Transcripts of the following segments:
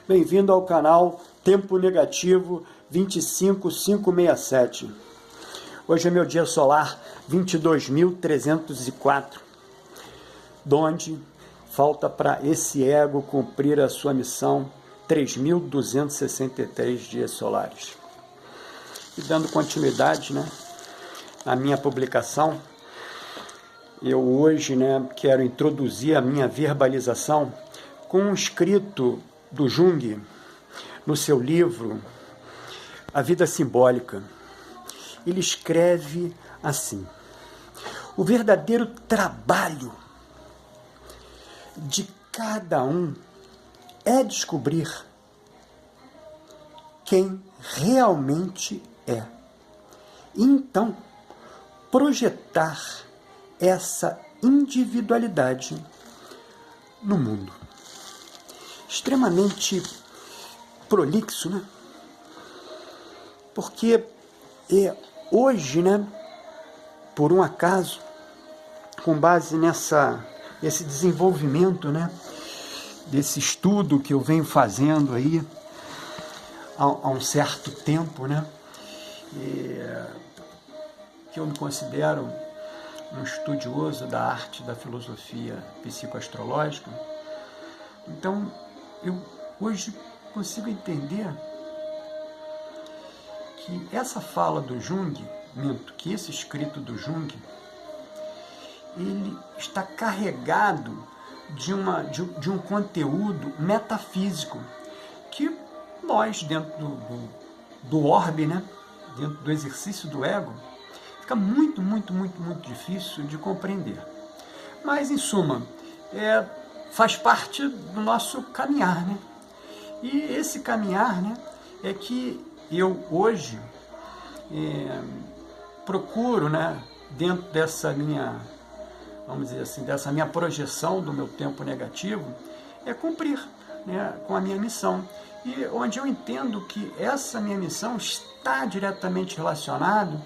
Bem-vindo ao canal Tempo Negativo 25567. Hoje é meu dia solar 22.304, donde falta para esse ego cumprir a sua missão 3.263 dias solares. E dando continuidade, na minha publicação, eu hoje, quero introduzir a minha verbalização com um escrito do Jung, no seu livro A Vida Simbólica. Ele escreve assim: o verdadeiro trabalho de cada um é descobrir quem realmente é. E então, projetar essa individualidade no mundo. Extremamente prolixo, Porque hoje, por um acaso, com base nesse desenvolvimento, desse estudo que eu venho fazendo aí há um certo tempo, que eu me considero um estudioso da arte da filosofia psicoastrológica. Então, eu hoje consigo entender que essa fala do Jung, que esse escrito do Jung, ele está carregado de um conteúdo metafísico que nós, dentro do orbe, dentro do exercício do ego, fica muito, muito, muito, muito difícil de compreender. Mas, em suma, faz parte do nosso caminhar, E esse caminhar, é que eu hoje procuro, dentro dessa minha, vamos dizer assim, dessa minha projeção do meu tempo negativo, cumprir, com a minha missão. E onde eu entendo que essa minha missão está diretamente relacionada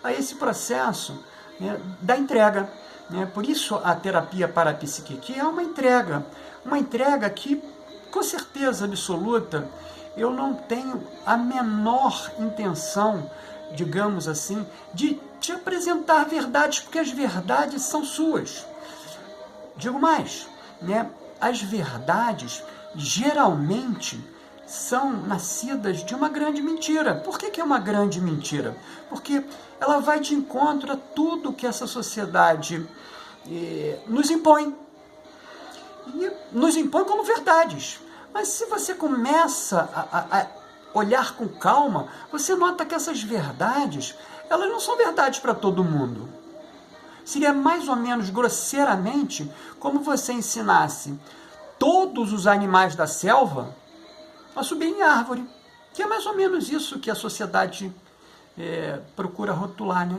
a esse processo da entrega. Por isso a terapia parapsíquica é uma entrega que, com certeza absoluta, eu não tenho a menor intenção, digamos assim, de te apresentar verdades, porque as verdades são suas. Digo mais, as verdades geralmente são nascidas de uma grande mentira. Por que é uma grande mentira? Porque ela vai de encontro a tudo que essa sociedade nos impõe. E nos impõe como verdades. Mas se você começa a olhar com calma, você nota que essas verdades, elas não são verdades para todo mundo. Seria mais ou menos grosseiramente como você ensinasse todos os animais da selva a subir em árvore. Que é mais ou menos isso que a sociedade procura rotular,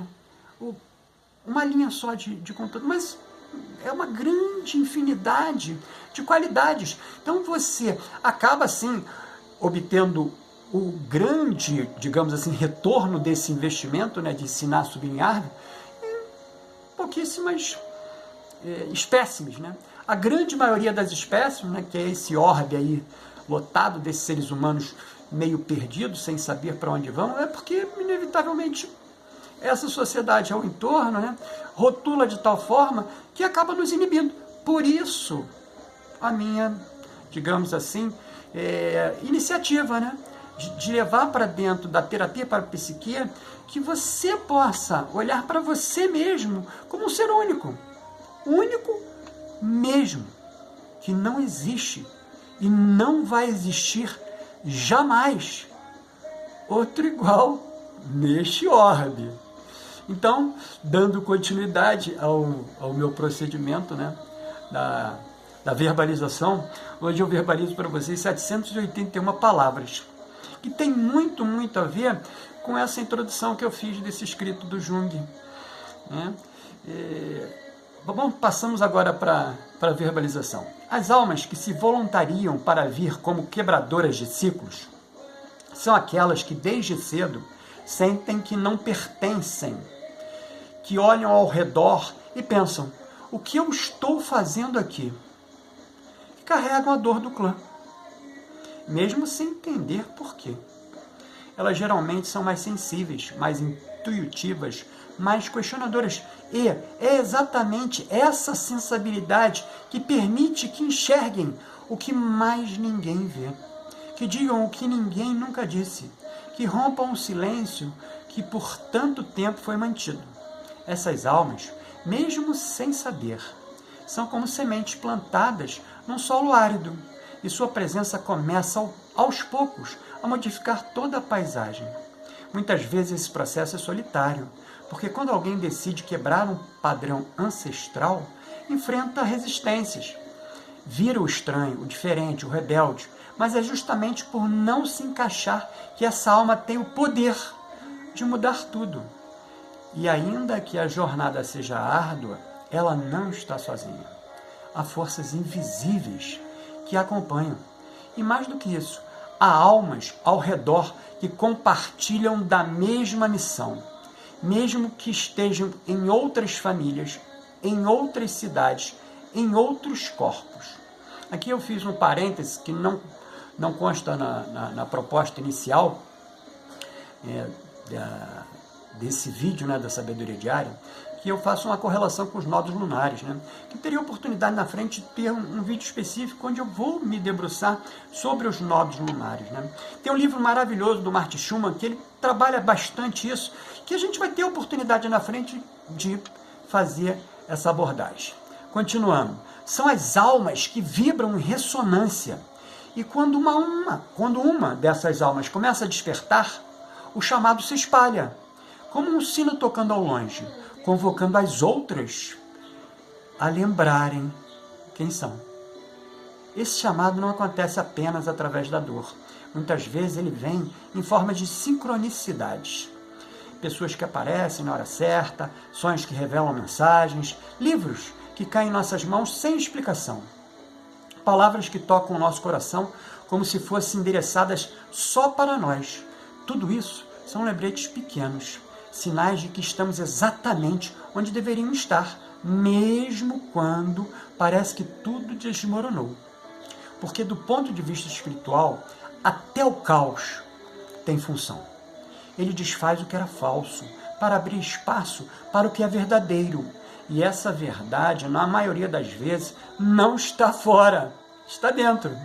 Uma linha só de conteúdo, mas é uma grande infinidade de qualidades. Então você acaba, assim, obtendo o grande, digamos assim, retorno desse investimento, de ensinar a subir em árvore, em pouquíssimas espécimes, A grande maioria das espécimes, que é esse orbe aí, lotado desses seres humanos meio perdidos, sem saber para onde vão, é porque, inevitavelmente, essa sociedade ao entorno, rotula de tal forma que acaba nos inibindo. Por isso, a minha, digamos assim, iniciativa, de levar para dentro da terapia parapsíquica que você possa olhar para você mesmo como um ser único mesmo, que não existe e não vai existir jamais outro igual neste orbe. Então, dando continuidade ao meu procedimento, da verbalização, hoje eu verbalizo para vocês 781 palavras, que tem muito, muito a ver com essa introdução que eu fiz desse escrito do Jung. Bom, passamos agora para a verbalização. As almas que se voluntariam para vir como quebradoras de ciclos são aquelas que desde cedo sentem que não pertencem, que olham ao redor e pensam: o que eu estou fazendo aqui? Carregam a dor do clã. mesmo sem entender por quê. Elas geralmente são mais sensíveis, mais intuitivas, mais questionadoras. E é exatamente essa sensibilidade que permite que enxerguem o que mais ninguém vê, que digam o que ninguém nunca disse, que rompam o silêncio que por tanto tempo foi mantido. Essas almas, mesmo sem saber, são como sementes plantadas num solo árido, e sua presença começa aos poucos a modificar toda a paisagem. Muitas vezes esse processo é solitário, porque quando alguém decide quebrar um padrão ancestral, enfrenta resistências. Vira o estranho, o diferente, o rebelde, mas é justamente por não se encaixar que essa alma tem o poder de mudar tudo. E ainda que a jornada seja árdua, ela não está sozinha. Há forças invisíveis que a acompanham. E mais do que isso, há almas ao redor que compartilham da mesma missão, mesmo que estejam em outras famílias, em outras cidades, em outros corpos. Aqui eu fiz um parêntese que não consta na proposta inicial desse vídeo, da Sabedoria Diária, que eu faço uma correlação com os nodos lunares, que teria oportunidade na frente de ter um vídeo específico onde eu vou me debruçar sobre os nodos lunares. Tem um livro maravilhoso do Martin Schumann que ele trabalha bastante isso, que a gente vai ter oportunidade na frente de fazer essa abordagem. Continuando, são as almas que vibram em ressonância, e quando uma dessas almas começa a despertar, o chamado se espalha, como um sino tocando ao longe, convocando as outras a lembrarem quem são. Esse chamado não acontece apenas através da dor. Muitas vezes ele vem em forma de sincronicidades. Pessoas que aparecem na hora certa, sonhos que revelam mensagens, livros que caem em nossas mãos sem explicação. Palavras que tocam o nosso coração como se fossem endereçadas só para nós. Tudo isso são lembretes pequenos, sinais de que estamos exatamente onde deveríamos estar, mesmo quando parece que tudo desmoronou. Porque do ponto de vista espiritual, até o caos tem função. Ele desfaz o que era falso, para abrir espaço para o que é verdadeiro. E essa verdade, na maioria das vezes, não está fora, está dentro.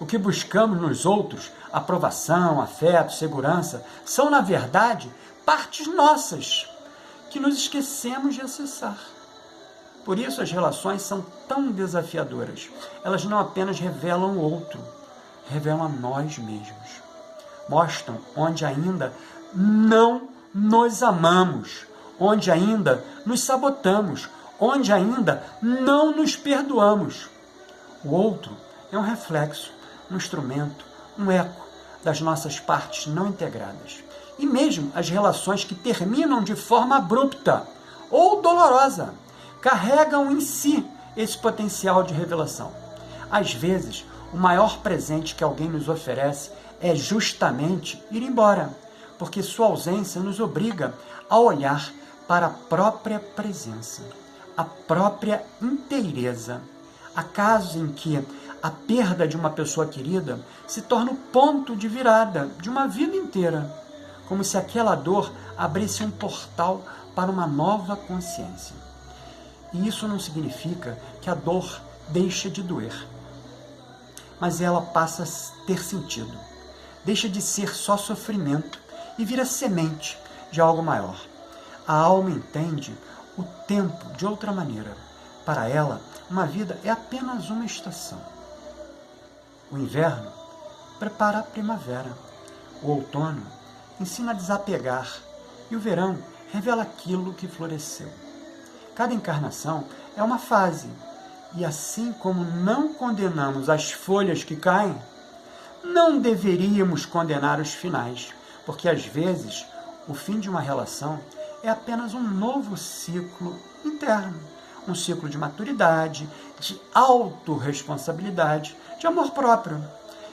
O que buscamos nos outros, aprovação, afeto, segurança, são, na verdade, partes nossas, que nos esquecemos de acessar. Por isso as relações são tão desafiadoras. Elas não apenas revelam o outro, revelam a nós mesmos. Mostram onde ainda não nos amamos, onde ainda nos sabotamos, onde ainda não nos perdoamos. O outro é um reflexo, um instrumento, um eco das nossas partes não integradas. E mesmo as relações que terminam de forma abrupta ou dolorosa carregam em si esse potencial de revelação. Às vezes, o maior presente que alguém nos oferece é justamente ir embora, porque sua ausência nos obriga a olhar para a própria presença, a própria inteireza. Há casos em que a perda de uma pessoa querida se torna o ponto de virada de uma vida inteira, como se aquela dor abrisse um portal para uma nova consciência. E isso não significa que a dor deixa de doer, mas ela passa a ter sentido, deixa de ser só sofrimento e vira semente de algo maior. A alma entende o tempo de outra maneira. Para ela, uma vida é apenas uma estação. O inverno prepara a primavera. O outono ensina a desapegar. E o verão revela aquilo que floresceu. Cada encarnação é uma fase. E assim como não condenamos as folhas que caem, não deveríamos condenar os finais, porque às vezes o fim de uma relação é apenas um novo ciclo interno, um ciclo de maturidade, de autorresponsabilidade, de amor próprio.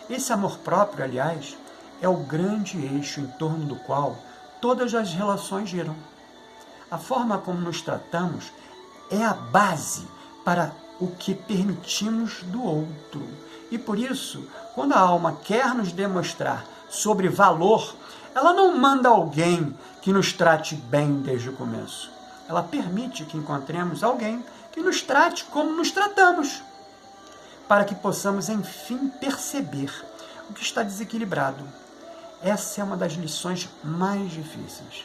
Esse amor próprio, aliás, é o grande eixo em torno do qual todas as relações giram. A forma como nos tratamos é a base para o que permitimos do outro. E por isso, Quando a alma quer nos demonstrar sobre valor, ela não manda alguém que nos trate bem desde o começo. Ela permite que encontremos alguém que nos trate como nos tratamos, para que possamos, enfim, perceber o que está desequilibrado. Essa é uma das lições mais difíceis.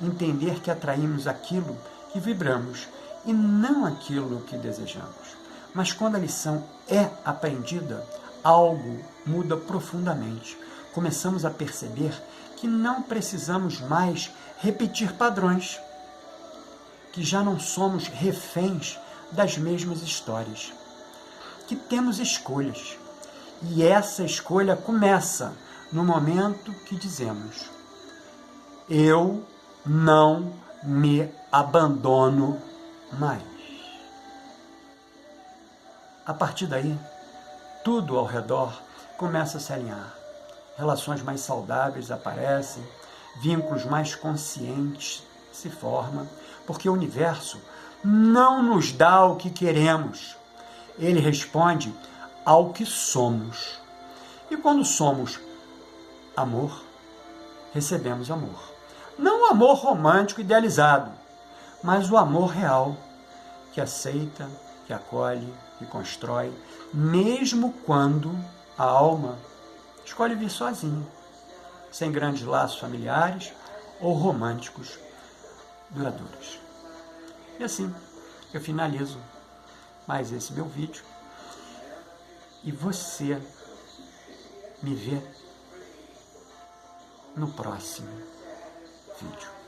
Entender que atraímos aquilo que vibramos e não aquilo que desejamos. Mas quando a lição é aprendida, algo muda profundamente. Começamos a perceber que não precisamos mais repetir padrões, que já não somos reféns das mesmas histórias, que temos escolhas. E essa escolha começa no momento que dizemos: eu não me abandono mais. A partir daí, tudo ao redor começa a se alinhar. Relações mais saudáveis aparecem, vínculos mais conscientes se formam, porque o universo não nos dá o que queremos. Ele responde ao que somos. E quando somos amor, recebemos amor. Não o amor romântico idealizado, mas o amor real, que aceita, que acolhe, que constrói, mesmo quando a alma escolhe vir sozinha, sem grandes laços familiares ou românticos duradouros. E assim eu finalizo mais esse meu vídeo e você me vê no próximo vídeo.